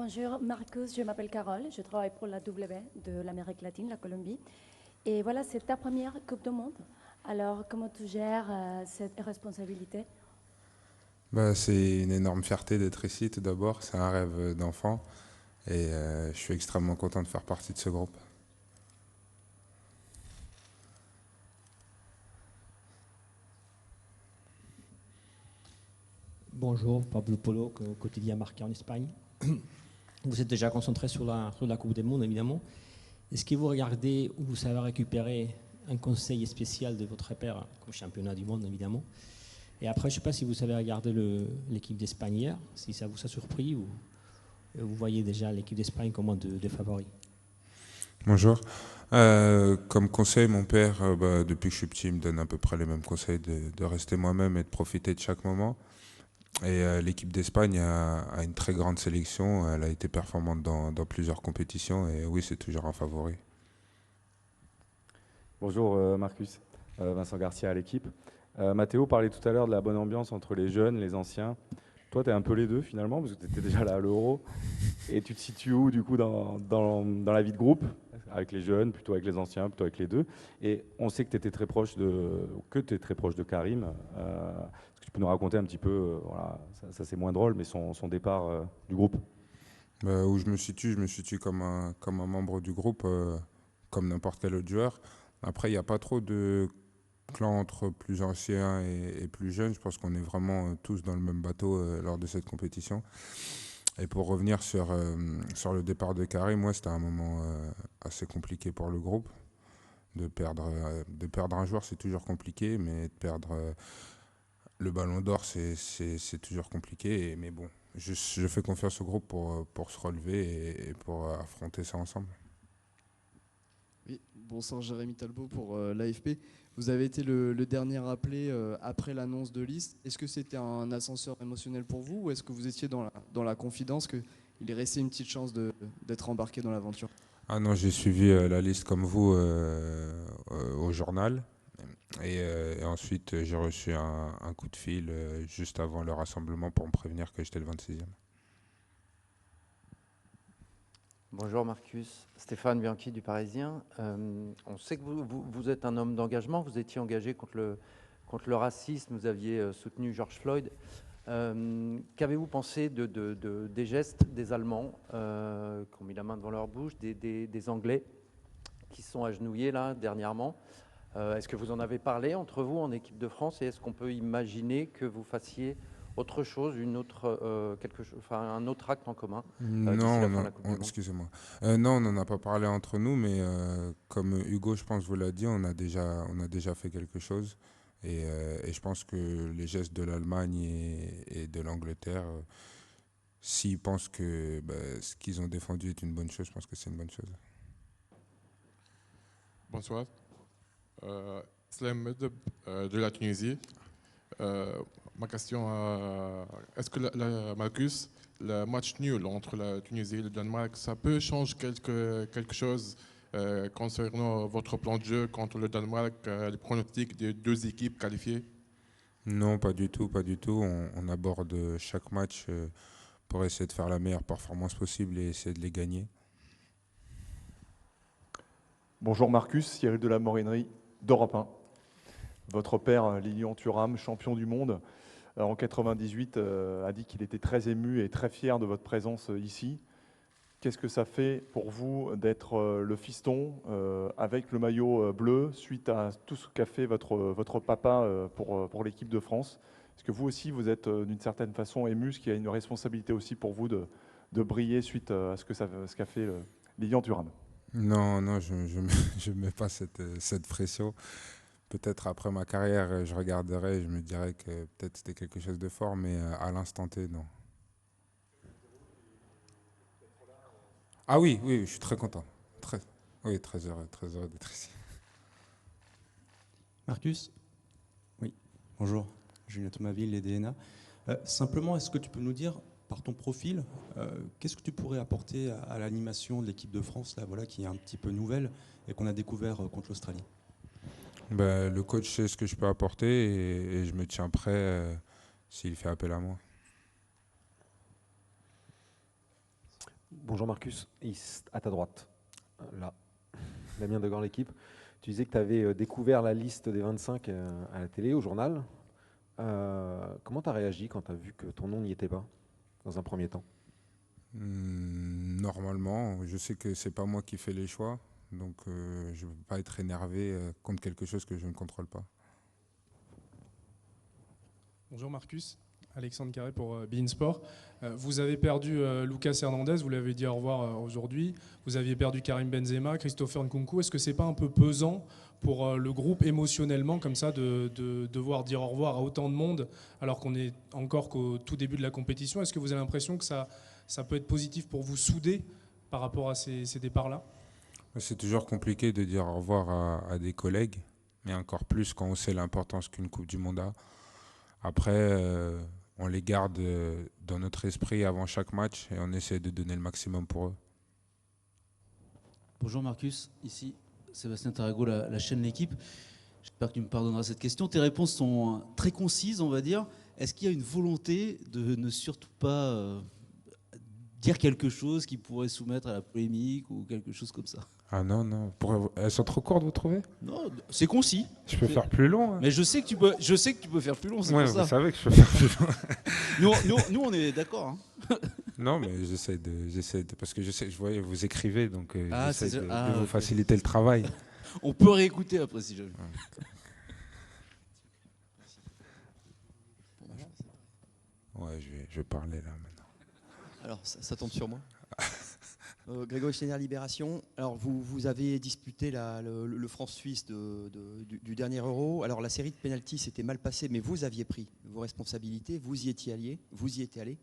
Bonjour Marcus, je m'appelle Carole, je travaille pour la W de l'Amérique latine, la Colombie. Et voilà, c'est ta première Coupe du Monde. Alors, comment tu gères cette responsabilité? Bah, c'est une énorme fierté d'être ici tout d'abord, c'est un rêve d'enfant et je suis extrêmement content de faire partie de ce groupe. Bonjour, Pablo Polo, quotidien marqué en Espagne. Vous êtes déjà concentré sur la Coupe du Monde, évidemment. Est-ce que vous regardez ou vous savez récupérer un conseil spécial de votre père au championnat du monde, évidemment? Et après, je ne sais pas si vous savez regarder l'équipe d'Espagne hier, si ça vous a surpris ou vous voyez déjà l'équipe d'Espagne comme un de favoris. Bonjour. Comme conseil, mon père, depuis que je suis petit, il me donne à peu près les mêmes conseils de rester moi-même et de profiter de chaque moment. Et l'équipe d'Espagne a une très grande sélection, elle a été performante dans plusieurs compétitions et oui, c'est toujours un favori. Bonjour Marcus, Vincent Garcia à l'équipe. Mathéo parlait tout à l'heure de la bonne ambiance entre les jeunes, les anciens. Toi, tu es un peu les deux finalement, parce que tu étais déjà là à l'Euro. Et tu te situes où du coup dans la vie de groupe? Avec les jeunes, plutôt avec les anciens, plutôt avec les deux. Et on sait que tu étais très proche tu es très proche de Karim. Est-ce que tu peux nous raconter un petit peu, voilà, ça c'est moins drôle, mais son départ du groupe? Où je me situe comme un membre du groupe, comme n'importe quel autre joueur. Après, il n'y a pas trop de clan entre plus anciens et plus jeunes. Je pense qu'on est vraiment tous dans le même bateau lors de cette compétition. Et pour revenir sur le départ de Karim, moi, c'était un moment assez compliqué pour le groupe. De perdre un joueur, c'est toujours compliqué, mais de perdre le ballon d'or, c'est toujours compliqué. Mais bon, je fais confiance au groupe pour se relever et pour affronter ça ensemble. Oui, bonsoir Jérémy Talbot pour l'AFP. Vous avez été le dernier appelé après l'annonce de liste. Est-ce que c'était un ascenseur émotionnel pour vous ou est-ce que vous étiez dans la confidence qu'il est resté une petite chance d'être embarqué dans l'aventure? Ah non, j'ai suivi la liste comme vous au journal. Et ensuite, j'ai reçu un coup de fil juste avant le rassemblement pour me prévenir que j'étais le 26e. Bonjour Marcus, Stéphane Bianchi du Parisien. On sait que vous êtes un homme d'engagement, vous étiez engagé contre le racisme, vous aviez soutenu George Floyd. Qu'avez-vous pensé des gestes des Allemands qui ont mis la main devant leur bouche, des Anglais qui se sont agenouillés là dernièrement? Est-ce que vous en avez parlé entre vous en équipe de France et est-ce qu'on peut imaginer que vous fassiez autre chose, un autre acte en commun d'ici Non, la fin de non, la Coupe du Monde? excusez-moi. Non, on n'en a pas parlé entre nous, mais comme Hugo, je pense, vous l'a dit, on a déjà fait quelque chose. Et je pense que les gestes de l'Allemagne et de l'Angleterre, s'ils pensent que ce qu'ils ont défendu est une bonne chose, je pense que c'est une bonne chose. Bonsoir. Slem Medeb de la Tunisie. Ma question, est-ce que Marcus, le match nul entre la Tunisie et le Danemark, ça peut changer quelque chose concernant votre plan de jeu contre le Danemark, les pronostics des deux équipes qualifiées? Non, pas du tout, pas du tout. On aborde chaque match pour essayer de faire la meilleure performance possible et essayer de les gagner. Bonjour Marcus, Cyril de la Morinerie d'Europe 1. Votre père, Lilian Thuram, champion du monde en 98, a dit qu'il était très ému et très fier de votre présence ici. Qu'est-ce que ça fait pour vous d'être le fiston avec le maillot bleu suite à tout ce qu'a fait votre papa pour l'équipe de France? Est-ce que vous aussi, vous êtes d'une certaine façon ému, ce qui a une responsabilité aussi pour vous de briller suite à ce qu'a fait Lilian Thuram? Non, non, je mets pas cette pression. Peut-être après ma carrière, je regarderai et je me dirais que peut-être c'était quelque chose de fort, mais à l'instant T, non. Ah oui, oui, je suis très content. Très, oui, très heureux d'être ici. Marcus? Oui, bonjour, Julien Thomaville, les DNA. Simplement, est-ce que tu peux nous dire, par ton profil, qu'est-ce que tu pourrais apporter à l'animation de l'équipe de France, là, voilà, qui est un petit peu nouvelle et qu'on a découvert contre l'Australie? Le coach sait ce que je peux apporter et je me tiens prêt s'il fait appel à moi. Bonjour Marcus, à ta droite, là, Damien Degand, l'équipe. Tu disais que tu avais découvert la liste des 25 à la télé, au journal. Comment tu as réagi quand tu as vu que ton nom n'y était pas, dans un premier temps? Normalement, je sais que c'est pas moi qui fais les choix, donc je ne peux pas être énervé contre quelque chose que je ne contrôle pas. Bonjour Marcus, Alexandre Carré pour beIN Sport. Vous avez perdu Lucas Hernandez, vous l'avez dit au revoir aujourd'hui. Vous aviez perdu Karim Benzema, Christopher Nkunku. Est-ce que c'est pas un peu pesant pour le groupe émotionnellement comme ça de devoir dire au revoir à autant de monde alors qu'on est encore qu'au tout début de la compétition? Est-ce que vous avez l'impression que ça peut être positif pour vous souder par rapport à ces départs-là? C'est toujours compliqué de dire au revoir à des collègues, mais encore plus quand on sait l'importance qu'une Coupe du Monde a. Après, on les garde dans notre esprit avant chaque match et on essaie de donner le maximum pour eux. Bonjour Marcus, ici Sébastien Tarago, la chaîne L'Équipe. J'espère que tu me pardonneras cette question. Tes réponses sont très concises, on va dire. Est-ce qu'il y a une volonté de ne surtout pas dire quelque chose qui pourrait soumettre à la polémique ou quelque chose comme ça? Ah non. Elles sont trop courtes, vous trouvez? Non, c'est concis. Je peux faire plus long. Mais je sais que tu peux faire plus long, c'est Ouais, pour ça. vous savez que je peux faire plus long. nous, on est d'accord. Hein. Non, mais j'essaie de, parce que je voyais vous écrivez, donc j'essaie de vous ok. faciliter le travail. On peut réécouter après si jamais. Ouais, je vais parler là maintenant. Alors, ça tombe sur moi. Grégory Schneider, Libération. Alors, vous avez disputé le France-Suisse du dernier Euro. Alors, la série de pénaltys s'était mal passée, mais vous aviez pris vos responsabilités, vous y étiez allé.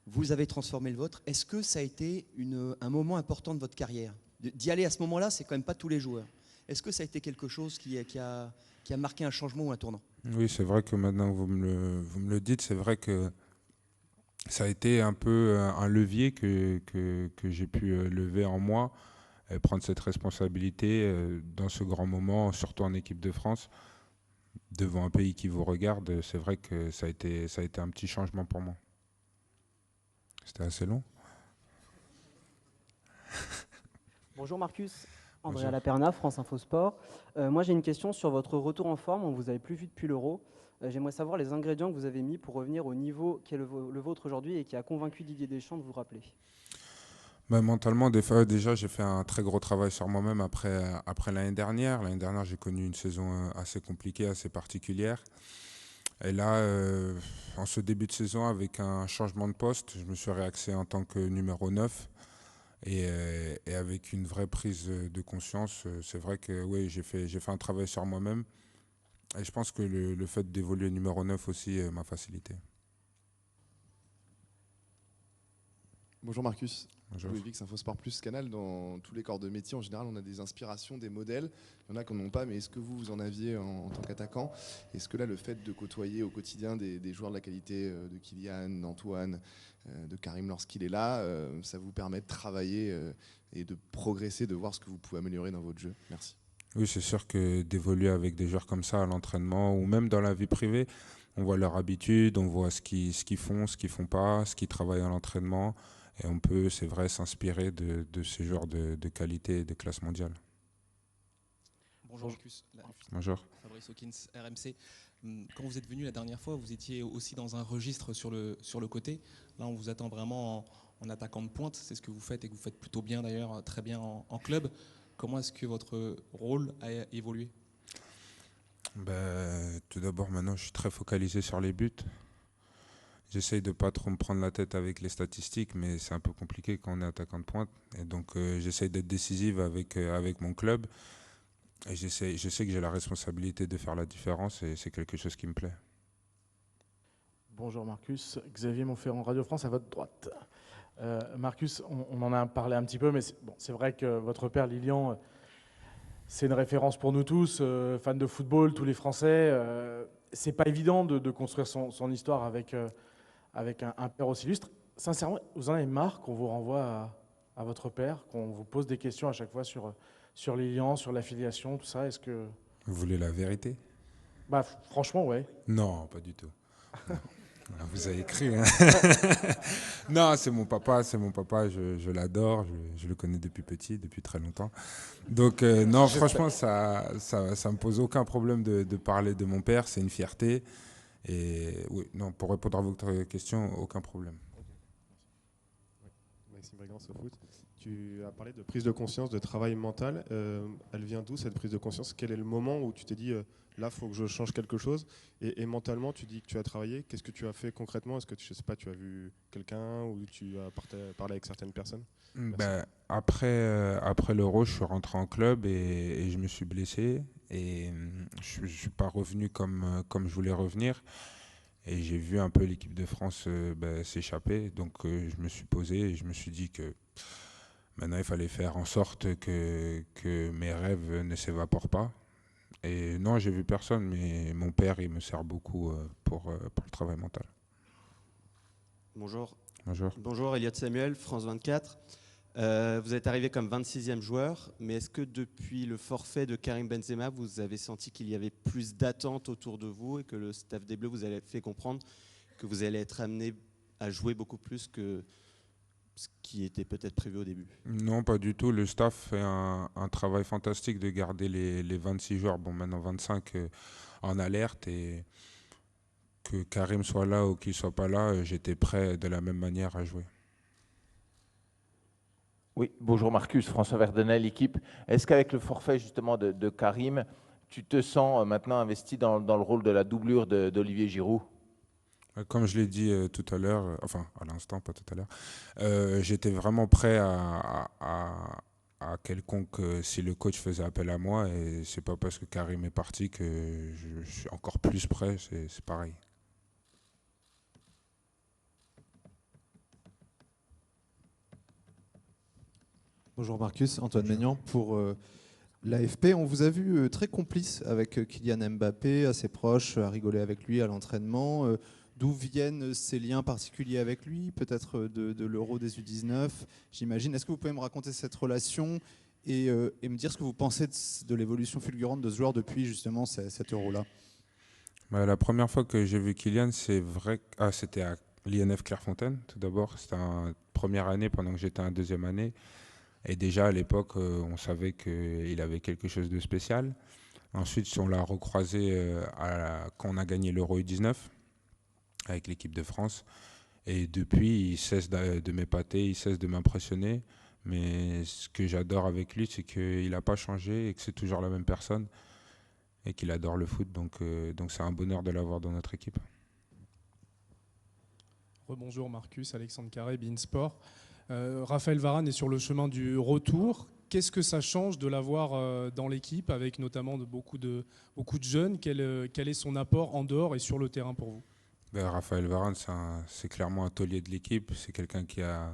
Vous avez transformé le vôtre. Est-ce que ça a été un moment important de votre carrière? D'y aller à ce moment-là, c'est quand même pas tous les joueurs. Est-ce que ça a été quelque chose qui a marqué un changement ou un tournant? Oui, c'est vrai que maintenant que vous me le dites, c'est vrai que ça a été un peu un levier que j'ai pu lever en moi, prendre cette responsabilité dans ce grand moment, surtout en équipe de France, devant un pays qui vous regarde. C'est vrai que ça a été un petit changement pour moi. C'était assez long. Bonjour Marcus, Andrea Bonjour. Laperna, France Info Sport. Moi j'ai une question sur votre retour en forme, on ne vous avait plus vu depuis l'Euro. J'aimerais savoir les ingrédients que vous avez mis pour revenir au niveau qui est le vôtre aujourd'hui et qui a convaincu Didier Deschamps de vous rappeler. Mentalement, déjà, j'ai fait un très gros travail sur moi-même après l'année dernière. L'année dernière, j'ai connu une saison assez compliquée, assez particulière. Et là, en ce début de saison, avec un changement de poste, je me suis réaxé en tant que numéro 9. Et avec une vraie prise de conscience, c'est vrai que oui, j'ai fait un travail sur moi-même. Et je pense que le fait d'évoluer numéro 9 aussi m'a facilité. Bonjour Marcus. Bonjour. Louis Vix, Infosport Plus Canal. Dans tous les corps de métier, en général, on a des inspirations, des modèles. Il y en a qui n'en ont pas, mais est-ce que vous en aviez en tant qu'attaquant? Est-ce que là, le fait de côtoyer au quotidien des joueurs de la qualité de Kylian, d'Antoine, de Karim lorsqu'il est là, ça vous permet de travailler et de progresser, de voir ce que vous pouvez améliorer dans votre jeu? Merci. Oui, c'est sûr que d'évoluer avec des joueurs comme ça à l'entraînement ou même dans la vie privée, on voit leur habitude, on voit ce qu'ils font, ce qu'ils font pas, ce qu'ils travaillent à l'entraînement. Et on peut, c'est vrai, s'inspirer de ces joueurs de qualité et de classe mondiale. Bonjour Marcus. Bonjour. Fabrice Hawkins, RMC. Quand vous êtes venu la dernière fois, vous étiez aussi dans un registre sur le côté. Là, on vous attend vraiment en attaquant de pointe. C'est ce que vous faites et que vous faites plutôt bien d'ailleurs, très bien en club. Comment est-ce que votre rôle a évolué? Tout d'abord, maintenant, je suis très focalisé sur les buts. J'essaye de ne pas trop me prendre la tête avec les statistiques, mais c'est un peu compliqué quand on est attaquant de pointe. Et donc, j'essaye d'être décisive avec mon club. Et je sais que j'ai la responsabilité de faire la différence et c'est quelque chose qui me plaît. Bonjour Marcus, Xavier Montferrand, Radio France à votre droite. Marcus, on en a parlé un petit peu, mais c'est vrai que votre père Lilian, c'est une référence pour nous tous, fans de football, tous les Français. C'est pas évident de construire son histoire avec un père aussi illustre. Sincèrement, vous en avez marre qu'on vous renvoie à votre père, qu'on vous pose des questions à chaque fois sur Lilian, sur l'affiliation, tout ça? Est-ce que... Vous voulez la vérité? Franchement, ouais. Non, pas du tout. Non. Ah, vous avez écrit, hein. Non, c'est mon papa, je l'adore, je le connais depuis petit, depuis très longtemps. Donc non, franchement, ça me pose aucun problème de parler de mon père, c'est une fierté. Et oui, non, pour répondre à votre question, aucun problème. Maxime Brigance au foot. Tu as parlé de prise de conscience, de travail mental. Elle vient d'où cette prise de conscience? Quel est le moment où tu t'es dit là, il faut que je change quelque chose? Et mentalement, tu dis que tu as travaillé. Qu'est-ce que tu as fait concrètement? Est-ce que je sais pas, tu as vu quelqu'un ou tu as parlé avec certaines personnes? Ben, après l'Euro, je suis rentré en club et je me suis blessé. Et je ne suis pas revenu comme je voulais revenir. Et j'ai vu un peu l'équipe de France s'échapper. Donc je me suis posé et je me suis dit que maintenant il fallait faire en sorte que mes rêves ne s'évaporent pas. Et non, j'ai vu personne, mais mon père, il me sert beaucoup pour le travail mental. Bonjour. Bonjour. Bonjour, Elliot Samuel, France 24. Vous êtes arrivé comme 26e joueur, mais est-ce que depuis le forfait de Karim Benzema, vous avez senti qu'il y avait plus d'attentes autour de vous et que le staff des Bleus vous a fait comprendre que vous allez être amené à jouer beaucoup plus que ce qui était peut-être prévu au début? Non, pas du tout. Le staff fait un travail fantastique de garder les 26 joueurs, bon maintenant 25, en alerte. Et que Karim soit là ou qu'il soit pas là, j'étais prêt de la même manière à jouer. Oui, bonjour Marcus, François Verdenel, équipe. Est-ce qu'avec le forfait justement de Karim, tu te sens maintenant investi dans le rôle de la doublure d'Olivier Giroud? Comme je l'ai dit tout à l'heure, enfin à l'instant, pas tout à l'heure, j'étais vraiment prêt à quelconque si le coach faisait appel à moi. Et c'est pas parce que Karim est parti que je suis encore plus prêt, c'est pareil. Bonjour Marcus, Antoine Maignan pour l'AFP. On vous a vu très complice avec Kylian Mbappé, assez proche, à rigoler avec lui à l'entraînement. D'où viennent ces liens particuliers avec lui? Peut-être de l'Euro des U19, j'imagine. Est-ce que vous pouvez me raconter cette relation et me dire ce que vous pensez de l'évolution fulgurante de ce joueur depuis justement cet Euro-là? La première fois que j'ai vu Kylian, c'était à l'INF Clairefontaine, tout d'abord. C'était en première année pendant que j'étais en deuxième année. Et déjà à l'époque, on savait qu'il avait quelque chose de spécial. Ensuite, on l'a recroisé quand on a gagné l'Euro U19 avec l'équipe de France. Et depuis, il cesse de m'épater, il cesse de m'impressionner. Mais ce que j'adore avec lui, c'est qu'il n'a pas changé et que c'est toujours la même personne et qu'il adore le foot. Donc c'est un bonheur de l'avoir dans notre équipe. Rebonjour Marcus, Alexandre Carré, beIN Sport. Raphaël Varane est sur le chemin du retour. Qu'est-ce que ça change de l'avoir dans l'équipe, avec notamment beaucoup de jeunes? Quel est son apport en dehors et sur le terrain pour vous? Raphaël Varane, c'est clairement un taulier de l'équipe. C'est quelqu'un qui a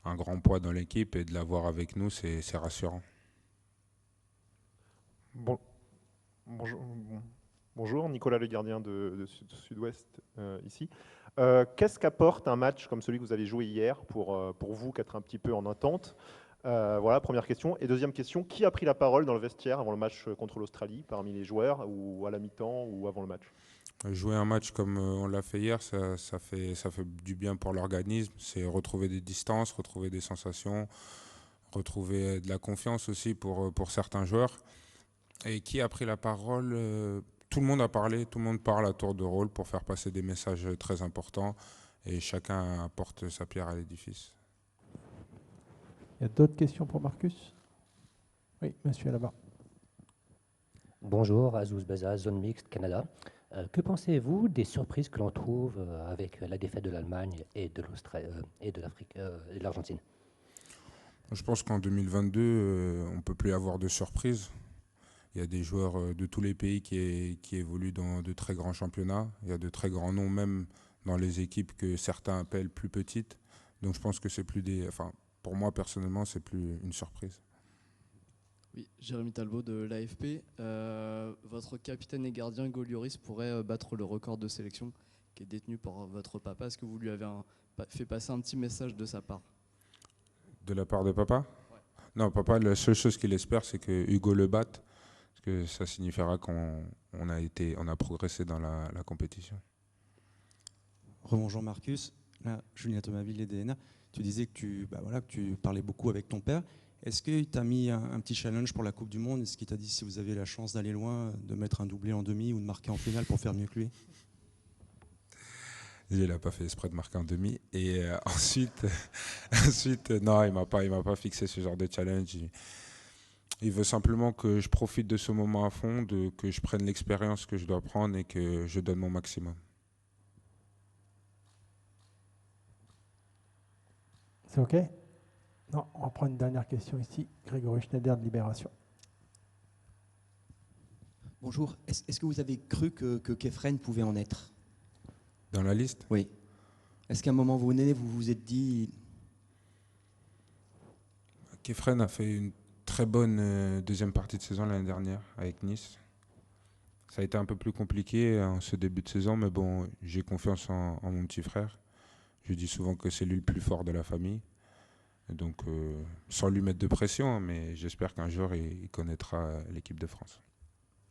un grand poids dans l'équipe et de l'avoir avec nous, c'est rassurant. Bonjour, Nicolas Le Gardien de Sud-Ouest ici. Qu'est-ce qu'apporte un match comme celui que vous avez joué hier pour vous qui êtes un petit peu en attente? Voilà, première question. Et deuxième question, qui a pris la parole dans le vestiaire avant le match contre l'Australie, parmi les joueurs, ou à la mi-temps, ou avant le match? Jouer un match comme on l'a fait hier, ça fait du bien pour l'organisme. C'est retrouver des distances, retrouver des sensations, retrouver de la confiance aussi pour certains joueurs. Et qui a pris la parole? Tout le monde a parlé, tout le monde parle à tour de rôle pour faire passer des messages très importants et chacun apporte sa pierre à l'édifice. Il y a d'autres questions pour Marcus? Oui, monsieur là-bas. Bonjour, Azouz Baza, Zone Mixte, Canada. Que pensez-vous des surprises que l'on trouve avec la défaite de l'Allemagne et de l'Afrique et de l'Argentine? Je pense qu'en 2022, on ne peut plus avoir de surprises. Il y a des joueurs de tous les pays qui évoluent dans de très grands championnats. Il y a de très grands noms, même dans les équipes que certains appellent plus petites. Donc je pense que c'est plus pour moi personnellement, c'est plus une surprise. Oui, Jérémy Talbot de l'AFP. Votre capitaine et gardien Hugo Lloris pourrait battre le record de sélection qui est détenu par votre papa. Est-ce que vous lui avez fait passer un petit message de sa part? De la part de papa? Ouais. Non, papa, la seule chose qu'il espère, c'est que Hugo le batte. Que ça signifiera qu'on a progressé dans la compétition. Rebonjour Marcus. Là, Julien Thomaville et DNA. Tu disais que que tu parlais beaucoup avec ton père. Est-ce qu'il t'a mis un petit challenge pour la Coupe du Monde? Est-ce qu'il t'a dit, si vous avez la chance d'aller loin, de mettre un doublé en demi ou de marquer en finale pour faire mieux que lui? Il n'a pas fait exprès de marquer en demi. Et ensuite, non, il m'a pas fixé ce genre de challenge. Il veut simplement que je profite de ce moment à fond, que je prenne l'expérience que je dois prendre et que je donne mon maximum. C'est OK? Non, on prend une dernière question ici. Grégory Schneider de Libération. Bonjour. Est-ce que vous avez cru que Kefren pouvait en être? Dans la liste? Oui. Est-ce qu'à un moment donné, vous vous êtes dit... Kefren a fait une très bonne deuxième partie de saison l'année dernière avec Nice. Ça a été un peu plus compliqué en ce début de saison, mais bon, j'ai confiance en mon petit frère. Je dis souvent que c'est lui le plus fort de la famille. Et donc, sans lui mettre de pression, mais j'espère qu'un jour, il connaîtra l'équipe de France.